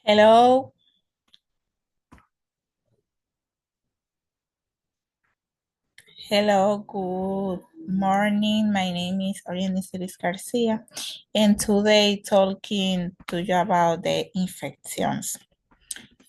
Hello, good morning. My name is Oriana Garcia, and today talking to you about the infections.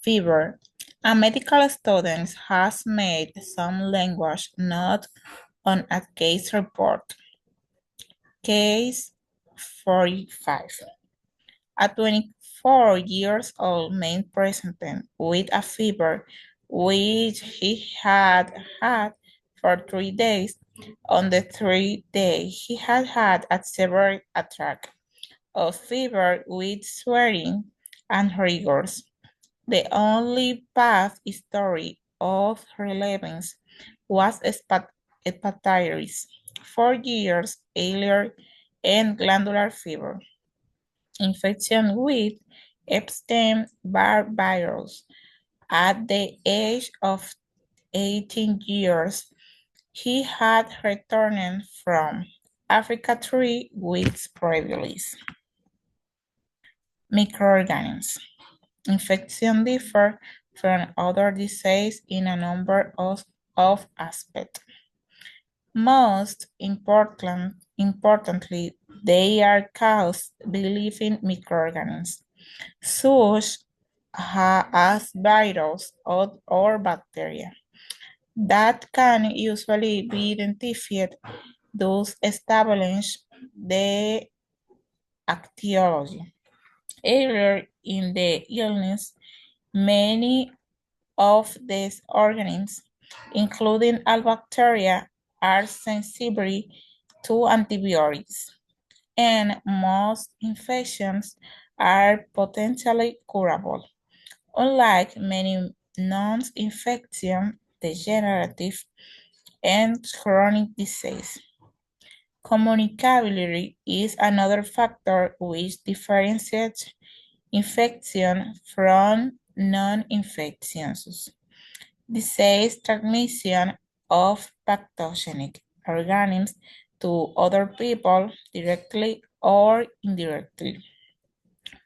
Fever. A medical student has made some language note on a case report. Case 45. A 24 years old man presented with a fever which he had had for 3 days. On the third day, he had had a severe attack of fever with sweating and rigors. The only past story of relevance was hepatitis 4 years earlier and glandular fever. Infection with Epstein-Barr virus. At the age of 18 years, he had returned from Africa 3 weeks previously. Microorganisms. Infection differ from other diseases in a number of aspects. Most importantly, they are caused by living microorganisms, such as virus or bacteria, that can usually be identified, thus establish the etiology. Earlier in the illness, many of these organisms, including all bacteria, are sensitive to antibiotics, and most infections are potentially curable. Unlike many non-infection, degenerative, and chronic disease, communicability is another factor which differentiates infection from non-infectious. Disease transmission of pathogenic organisms to other people directly or indirectly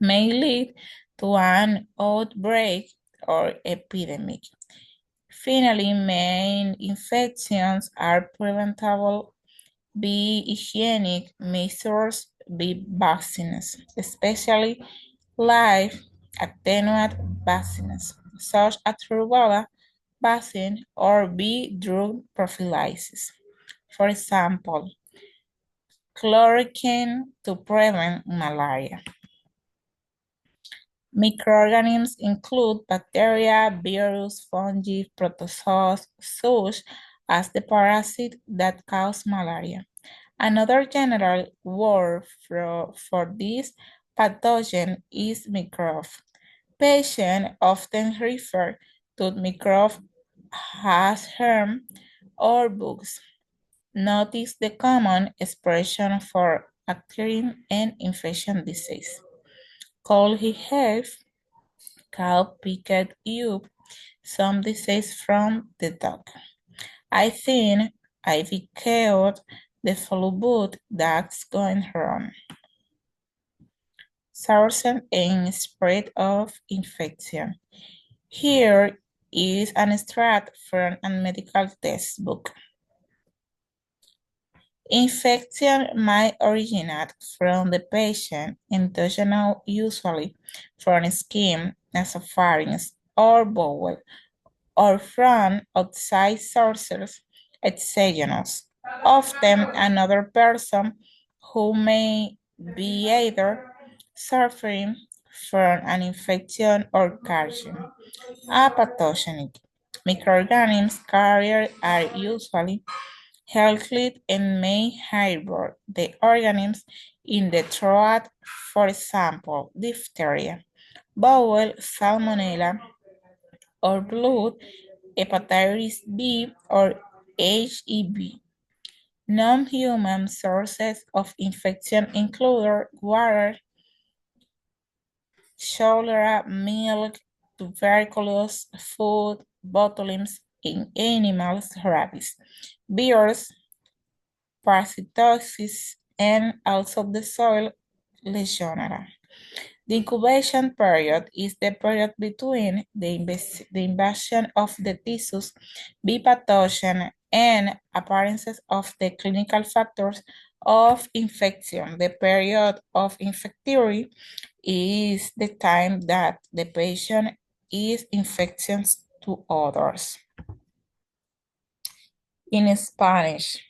may lead to an outbreak or epidemic. Finally, main infections are preventable by hygienic measures by vaccines, especially live attenuate vaccines, such as rubella vaccine or by drug prophylaxis. For example, chloroquine to prevent malaria. Microorganisms include bacteria, virus, fungi, protozoas, such as the parasite that cause malaria. Another general word for this pathogen is microbe. Patients often refer to microbe as germ or bugs. Notice the common expression for bacterium and infection disease. Cold have, cow picked up some disease from the dog. I think I've killed the flu bug that's going wrong. Source and spread of infection. Here is an extract from a medical textbook. Infection might originate from the patient endogenous, usually from skin, nasopharynx, or bowel, or from outside sources, exogenous, often another person who may be either suffering from an infection or carrying a pathogenic. Microorganisms carriers are usually healthy and may harbor the organisms in the throat, for example, diphtheria, bowel, salmonella, or blood, hepatitis B, or HIV. Non-human sources of infection include water, cholera, milk, tuberculosis, food, botulism in animals, rabies, virus, parasitosis, and also the soil Legionella. The incubation period is the period between the invasion of the tissues B pathogen and appearances of the clinical factors of infection. The period of infectivity is the time that the patient is infectious to others. In Spanish,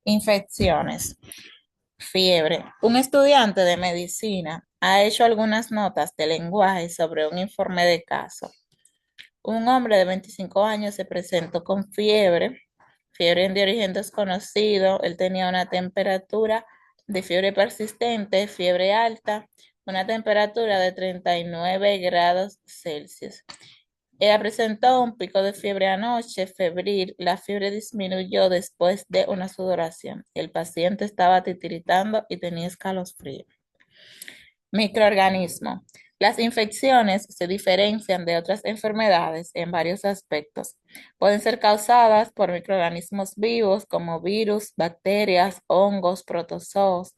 infecciones. Fiebre. Un estudiante de medicina ha hecho algunas notas de lenguaje sobre un informe de caso. Un hombre de 25 años se presentó con fiebre de origen desconocido. Él tenía una temperatura de fiebre persistente, fiebre alta, una temperatura de 39 grados Celsius. Ella presentó un pico de fiebre anoche, febril. La fiebre disminuyó después de una sudoración. El paciente estaba titiritando y tenía escalofríos. Microorganismo. Las infecciones se diferencian de otras enfermedades en varios aspectos. Pueden ser causadas por microorganismos vivos como virus, bacterias, hongos, protozoos.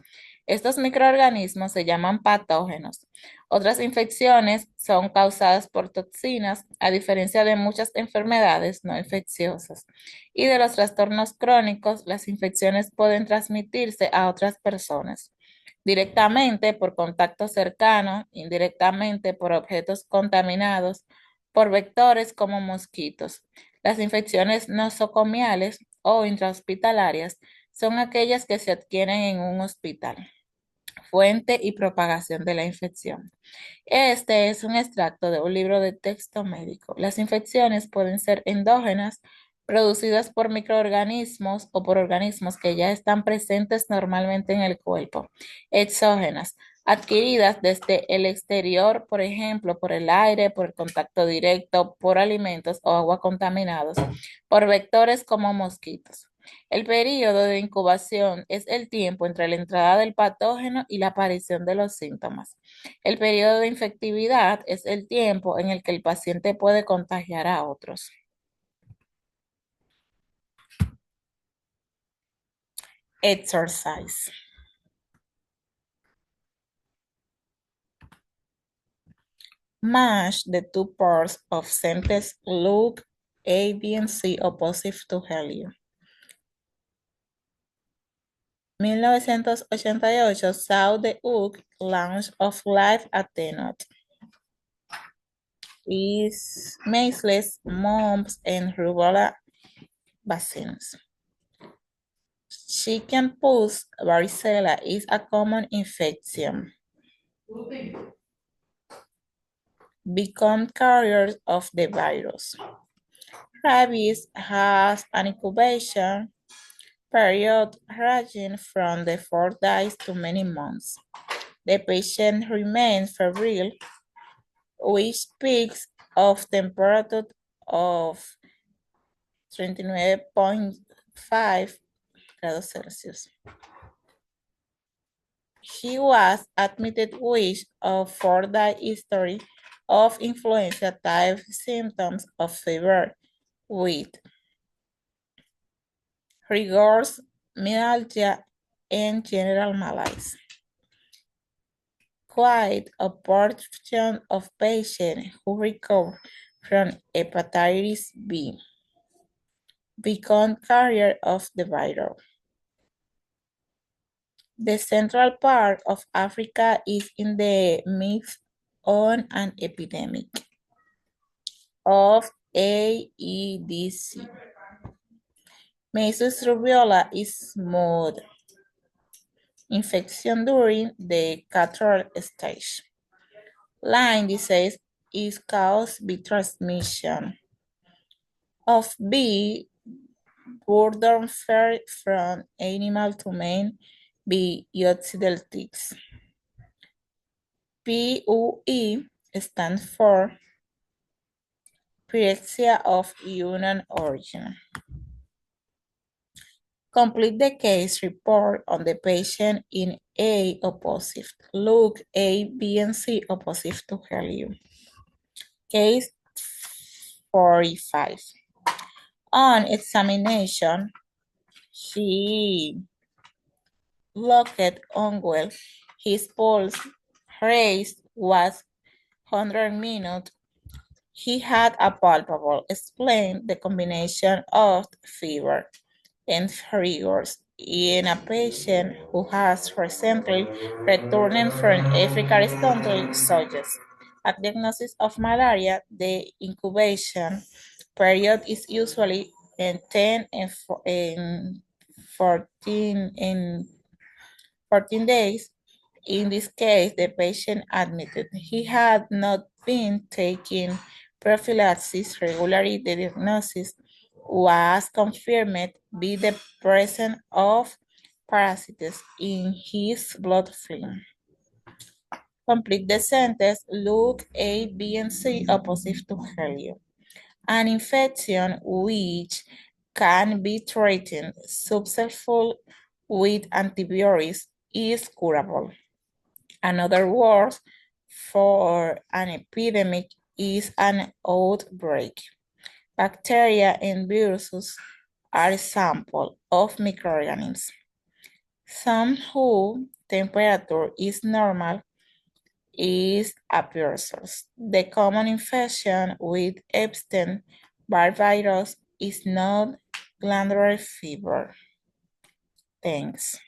Estos microorganismos se llaman patógenos. Otras infecciones son causadas por toxinas, a diferencia de muchas enfermedades no infecciosas. Y de los trastornos crónicos, las infecciones pueden transmitirse a otras personas directamente por contacto cercano, indirectamente por objetos contaminados, por vectores como mosquitos. Las infecciones nosocomiales o intrahospitalarias son aquellas que se adquieren en un hospital. Fuente y propagación de la infección. Este es un extracto de un libro de texto médico. Las infecciones pueden ser endógenas, producidas por microorganismos o por organismos que ya están presentes normalmente en el cuerpo. Exógenas, adquiridas desde el exterior, por ejemplo, por el aire, por el contacto directo, por alimentos o agua contaminados, por vectores como mosquitos. El período de incubación es el tiempo entre la entrada del patógeno y la aparición de los síntomas. El periodo de infectividad es el tiempo en el que el paciente puede contagiar a otros. Exercise. Match the two parts of sentence look A, B, and C opposite to helium. 1988 saw the UK launch of live attenuate. Is measles, mumps, and rubella vaccines. Chickenpox, varicella is a common infection. Become carriers of the virus. Rabies has an incubation period ranging from the 4 days to many months. The patient remains febrile, which peaks of temperature of 39.5 grados Celsius. He was admitted with a 4-day history of influenza-type symptoms of fever with rigors, myalgia, and general malaise. Quite a portion of patients who recover from hepatitis B become carrier of the virus. The central part of Africa is in the midst on an epidemic of AEDC. Measles rubella is smooth infection during the control stage. Lyme disease is caused by transmission of B. Boredom from animal to man by Yoxidel ticks. PUE stands for pyrexia of human origin. Complete the case report on the patient in A opposite. Look A, B, and C opposite to helium. Case 45. On examination, she looked unwell. His pulse rate was 100 minutes. He had a palpable explained the combination of fever and rigors in a patient who has recently returned from African country suggests a diagnosis of malaria. The incubation period is usually in 10 and 14 days. In this case, the patient admitted he had not been taking prophylaxis regularly. The diagnosis was confirmed by the presence of parasites in his blood film. Complete the sentence. Look A, B, and C opposite to helium. An infection which can be treated successfully with antibiotics is curable. Another word for an epidemic is an outbreak. Bacteria and viruses are examples of microorganisms. Some whose temperature is normal is a virus. The common infection with Epstein-Barr virus is not glandular fever. Thanks.